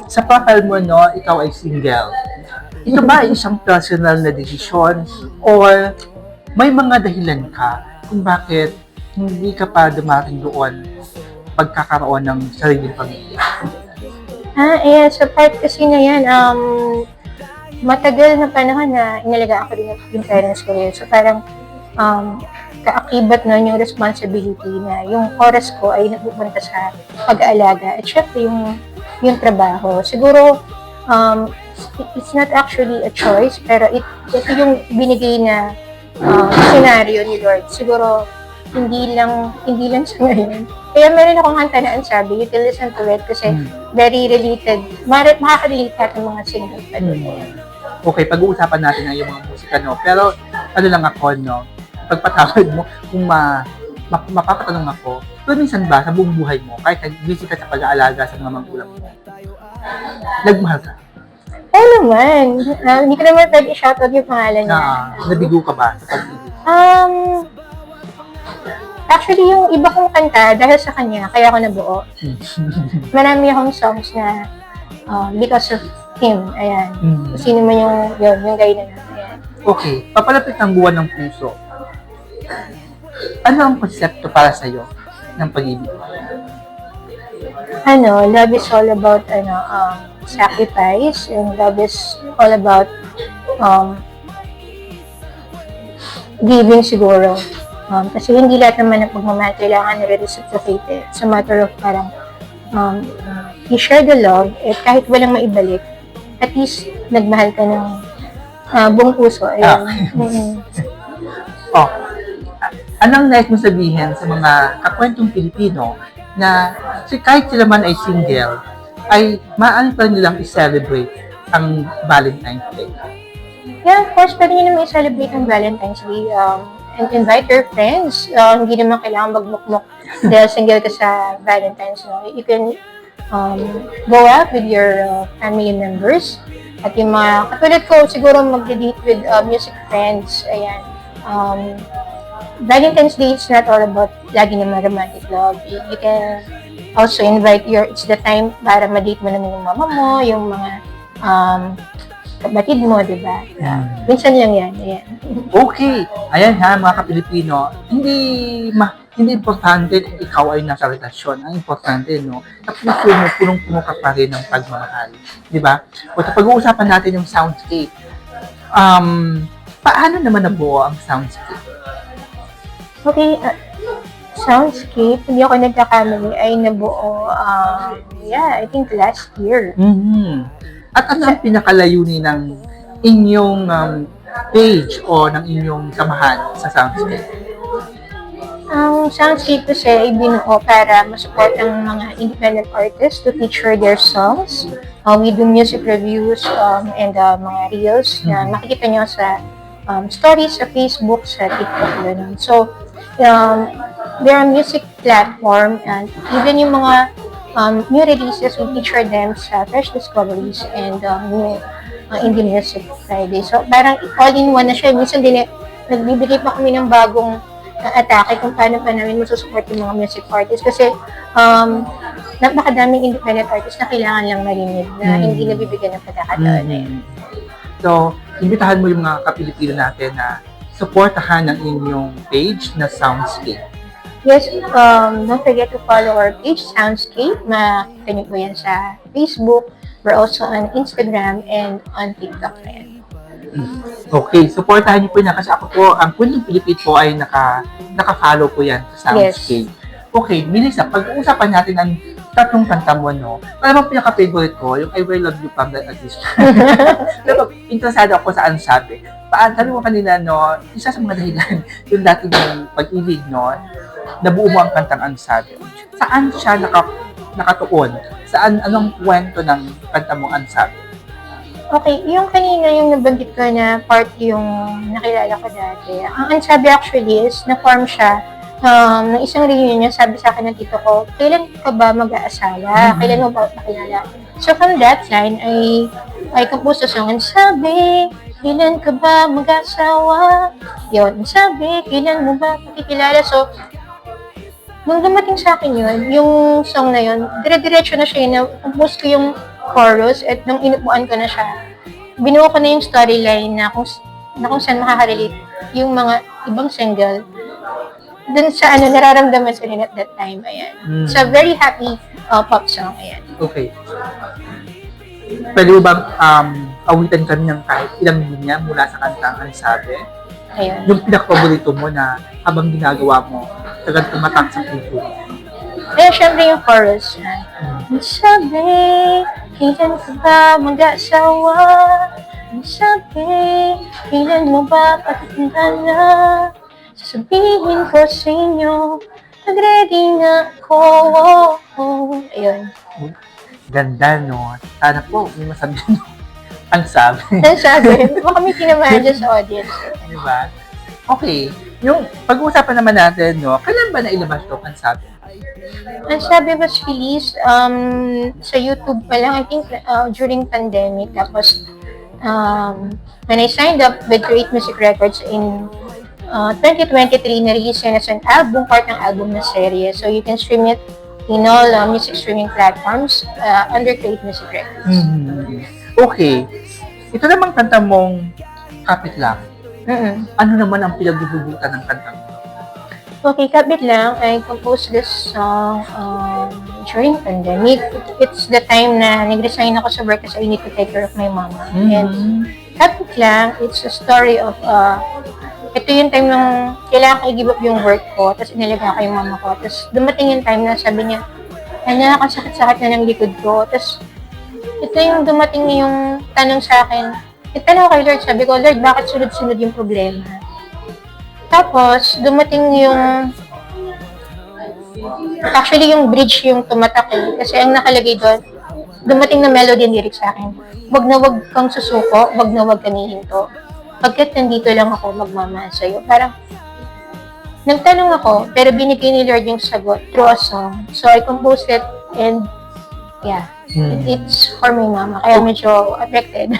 Sa profile mo, no, ikaw ay single. Ito ba ay isang personal na desisyon or may mga dahilan ka kung bakit hindi ka pa dumating doon pagkakaroon ng sariling pamilya? Ayan, sa part kasi na yan, matagal na panahon na inalagaan ko din yung parents ko rin. So parang, kaakibat nun yung responsibility na yung oras ko ay napupunta sa pag-aalaga. At syempre, yung trabaho. Siguro, it's not actually a choice, pero ito yung binigay na scenario ni Lord. Siguro, hindi lang sa ngayon. Kaya meron akong kanta na sabi, you can listen to it kasi very related, makaka-relate natin mga single pa doon. Okay, pag-uusapan natin na yung mga musika, no? Pero, ano lang ako, no? Pagpatawad mo, kung mapapatanong ako, pero minsan ba, sa buong buhay mo, kahit busy ka sa pag-aalaga sa mga magulang mo, nagmahal ka? Oo naman. Hindi ko naman pwede i-shoutout yung pangalan niya. Nabigo ka ba sa pag-ibig? Actually, yung iba kong kanta, dahil sa kanya, kaya ako nabuo. Marami akong songs na because of him. Ayan. Sino man yung guy na naman. Ayan. Okay. Papalapit ng buwan ng puso. Ano ang konsepto para sa'yo ng pag-ibig? Love is all about sacrifice, and love is all about giving siguro. Kasi hindi lahat naman ng pagmamahal kailangan nare-reciprocate. It's a matter of parang you share the love, at kahit walang maibalik, at least nagmahal ka ng buong puso. Anong nais mo sabihin sa mga kakwentong Pilipino na kahit sila man ay single, ay maaari pa rin nilang i-celebrate ang Valentine's Day? Yeah, of course, pwede nyo naman i-celebrate ang Valentine's Day. And invite your friends. Hindi naman kailangan magmukmuk dahil single ka sa Valentine's. No? You can go out with your family members. At yung mga, katulad ko, siguro mag-date with music friends. Ayan. Valentine's Day is not all about lagi naman romantic love. You can also invite it's the time para ma-date mo naman yung mama mo, yung mga kapatid mo, di ba? Minsan lang yan. Ayan. Okay. Ayan ha, mga kapilipino, hindi importante kung ikaw ay nasa relasyon. Ang importante, no, na puso mo, punong-puno ka pa rin ng pagmamahal. Di ba? O pag-uusapan natin yung soundscape. Paano naman nabuo ang soundscape? Okay, soundscape, hindi ako nagkakamali, ay nabuo, I think last year. At ano ang pinakalayunin ng inyong page o ng inyong samahan sa soundscape? Ang soundscape kasi ay binuo para masupport ang mga independent artists to feature their songs. We do music reviews and mga reels na makikita nyo sa stories sa Facebook, sa TikTok, gano'n. So, there are music platform, and even yung mga new releases, we feature them sa Fresh Discoveries and new Indie Music Friday. So, parang all-in-one na siya. Minsan din, nagbibigay pa kami ng bagong atake kung paano pa namin masusupport yung mga music artists. Kasi, napakadaming independent artists na kailangan lang marinig na hindi nabibigyan ng pagkakataon na yun. So, imbitahan mo yung mga kapilipino natin na supportahan ang inyong page na Soundscape. Yes, don't forget to follow our page, Soundscape. Makita niyo po yan sa Facebook. We're also on Instagram and on TikTok na yan. Okay, supportahan niyo po yan kasi ako po, ang Kwentong Pilipino po ay naka-follow po yan sa Soundscape. Yes. Okay, Melissa, pag-uusapan natin ang tatlong kanta mo, no? Parang pinaka-favorite ko, yung I Will Love You from the Artist. Pero interesado ako sa ano sabi. Sabi mo kanina, no, isa sa mga dahilan, yung dati ng pag-ibig, no, nabuo mo ang kantang Ansabi. Saan siya nakatuon? Anong kwento ng kanta mong Ansabi? Okay, yung kanina yung nabanggit ko na part yung nakilala ko dati. Ang Ansabi actually is na-form siya ng isang reunion. Sabi sa akin ng tito ko, kailan ka ba mag-aasawa? Kailan mo ba makilala? So from that line, I composed a song, Ansabi, kailan ka ba mag-asawa? Yun, Ansabi, kailan mo ba makikilala? So, nung dumating sa akin yun, yung song na yun, dire-diretso na siya, na-compose ko yung chorus at nung inupuan ko na siya, binuo ko na yung storyline na kung saan makaka-relate yung mga ibang single dun sa nararamdaman sa rin at that time. Ayan. It's a very happy pop song. Ayan. Okay. Pwede mo bang awitan kami ng kahit ilang linya mula sa kantang Ang Sabi? Ayun. Yung pinaka-paborito mo na habang ginagawa mo, talagang tumatak sa puso. Ayun, syempre yung chorus. Ang sabi, kailan ka ba mag-asawa? Ang sabi, kailan mo ba patitingnan na? Sasabihin ko sa inyo, nag-ready na ako. Ayun. Ganda, no? Sana po, may masabihin ang sabi. Ang sabi, baka may kinamahan dyan sa audience. Di ba? Okay. Yung pag-uusapan naman natin, no? Kailan ba nailabas to ang sabi? Ang sabi was released sa YouTube pa lang, I think during pandemic. Tapos, when I signed up with Create Music Records in 2023, na-release yan as an album, part ng album na serye. So, you can stream it in all music streaming platforms under Create Music Records. Okay. Ito namang kanta mong Kapit Lang. Ano naman ang pinagbubutan ng kanta mo? Okay, Kapit Lang, I composed this song during pandemic. It's the time na nag-resign ako sa work kasi I need to take care of my mama. And Kapit Lang, it's a story of ito yung time nung kailangan ko i-give up yung work ko, tapos inalaga ko yung mama ko. Tapos dumating yung time na sabi niya, nakakasakit-sakit na ng likod ko. Tapos ito yung dumating yung tanong sa akin. Itanong ko kay Lord, sabi ko, Lord, bakit sunod-sunod yung problema? Tapos dumating yung actually yung bridge yung tumatak kasi ang nakalagay doon, dumating na melody and lyrics sa akin. Wag na wag kang susuko, wag na wag kang hihinto. Pagkat nandito lang ako, magmamahal sa'yo. Parang, nagtanong ako, pero binigay ni Lord yung sagot through a song. So, I composed it and, yeah, it's for my mama. Kaya medyo affected.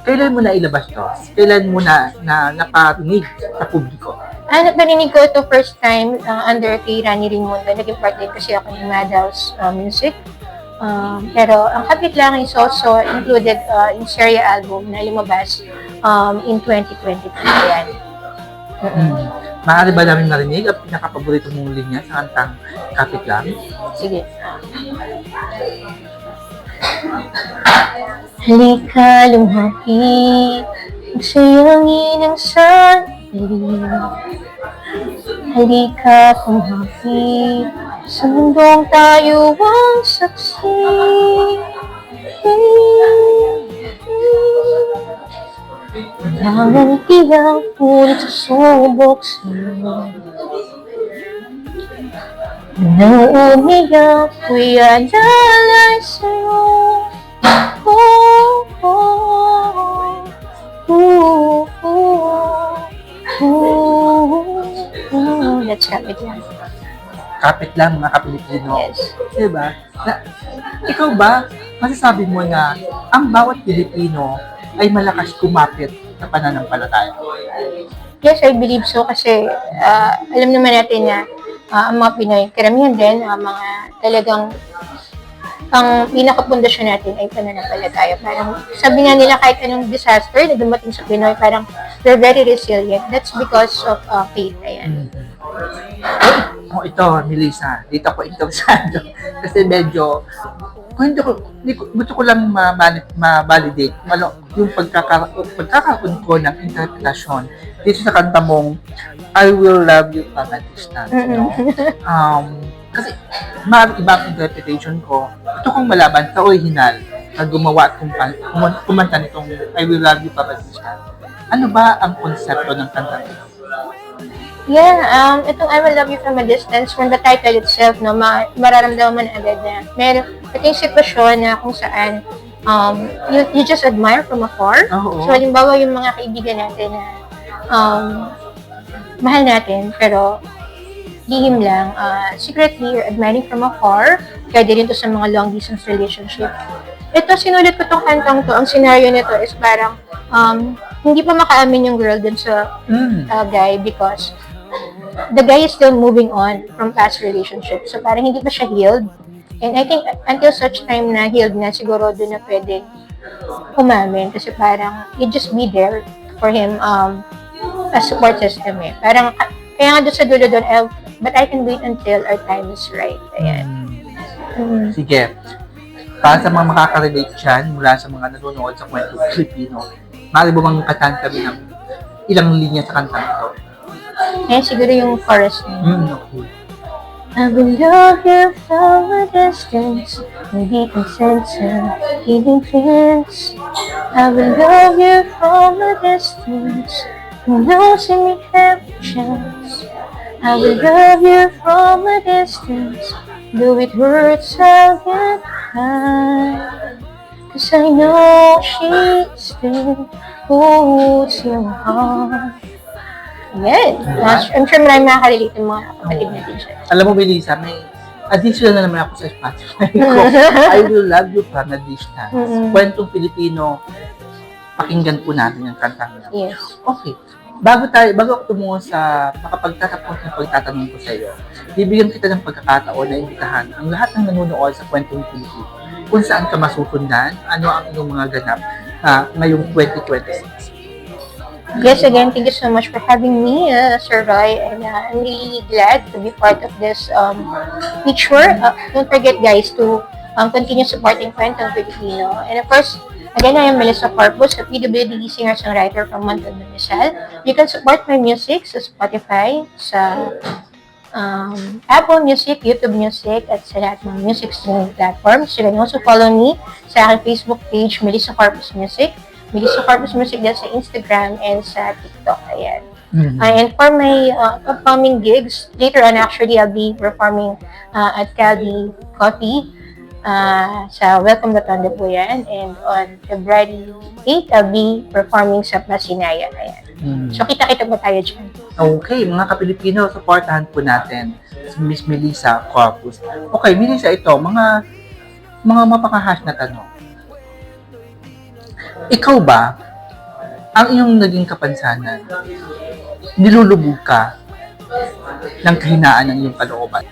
Kailan mo na ilabas to? Kailan mo na naparinig sa publiko? Narinig ko ito first time under kay Rani Raimundo. Naging part din kasi ako ng Madhouse Music. Pero ang Kapit Lang is also included in Seria album na lumabas in 2023. Ayan. Maaari ba namin marinig ang pinaka-paborito mong linya sa kantang Kapit Lang? Sige. Halika lumapit, magsayangin ang sandali. Halika kumapit, sa mundong tayo ang saksi. Kailangan tiyak, ngunit susubok sa'yo. Nang umiyak, ko'y alala sa'yo. Oh, oh, oh, That's Kapit Lang. Kapit Lang, mga Kapilipino. Yes. Diba? Ikaw ba, masasabi mo na ang bawat Pilipino ay malakas kumapit sa pananampalataya? Yes, I believe so kasi alam naman natin na ang mga Pinoy, karamihan din, mga talagang ang pinakapundasyon natin ay pananampalataya. Parang sabi nga nila kahit anong disaster na dumating sa Pinoy, parang they're very resilient. That's because of faith. Ayan. Ito, Melissa, dito ako interesado. Kasi medyo, gusto ko lang ma-validate yung pagkakaroon ko ng interpretasyon dito sa kanta mong I Will Love You From a Distance. No? Kasi ibang interpretation ko, ito kong malaban sa original na gumawa at kumanta nitong I Will Love You From a Distance. Ano ba ang konsepto ng kanta nito? Yeah, itong I Will Love You From a Distance, from the title itself, no, mararamdaman agad na ito yung sitwasyon na kung saan you just admire from afar. So, halimbawa yung mga kaibigan natin na mahal natin, pero lihim lang, secretly you're admiring from afar, kaya din ito sa mga long distance relationship. Ito, sinulit ko tong kantang to, ang scenario nito is parang hindi pa makaamin yung girl dun sa guy because the guy is still moving on from past relationships. So parang hindi pa siya healed. And I think until such time na healed na, siguro doon na pwedeng umamin. Kasi parang you just be there for him as support system eh. Parang, kaya nga doon sa dulo doon, but I can wait until our time is right. Ayan. Sige. Para sa mga makaka-relate dyan, mula sa mga nanonood sa Kwentong Pilipino, maaari mo bang kantahan kami ng ilang linya sa kantang ito? Ayan siguro yung chorus niya. Okay. I will love you from a distance, maybe consent to giving kiss. I will love you from a distance, who knows if we have a chance. I will love you from a distance, though it hurts, I'll get high. Cause I know she still holds your heart. Yan. I'm sure marami makaka-relate yung mga kapatid natin siya. Alam mo, Melissa, may additional na naman ako sa Spotify ko. I will love you from a distance. Kwentong Pilipino, pakinggan po natin yung kantang niya. Yes. Okay. Bago ako tumungo sa makapagtatapos ng pagtatanong ko sa iyo, bibigyan kita ng pagkakataon na imbitahan ang lahat ng nanonood sa Kwentong Pilipino kung saan ka masusundan, ano ang iyong mga ganap ngayong 2026. Yes, again, thank you so much for having me, Sir Roy, and I'm really glad to be part of this picture. Don't forget, guys, to continue supporting Kwentong Filipino. And of course, again, I am Melissa Corpus, a PWD singer-songwriter from Montalban, Rizal. You can support my music sa Spotify, sa Apple Music, YouTube Music, at sa lahat ng music streaming platforms. You can also follow me sa aking Facebook page, Melissa Corpus Music. Melissa Corpus Music din sa Instagram and sa TikTok. Ayan. And for my upcoming gigs, later on actually, I'll be performing at Caldi Coffee sa Welcome to Tondo po yan. And on February 8, I'll be performing sa Masinaya. Ayan. So, kita-kita po tayo dyan. Okay, mga Kapilipino, supportahan po natin si Miss Melissa Corpus. Okay, Melissa, ito, mga mapakahash na tanong. Ikaw ba, ang iyong naging kapansanan, nilulubog ka ng kahinaan ng iyong kalooban?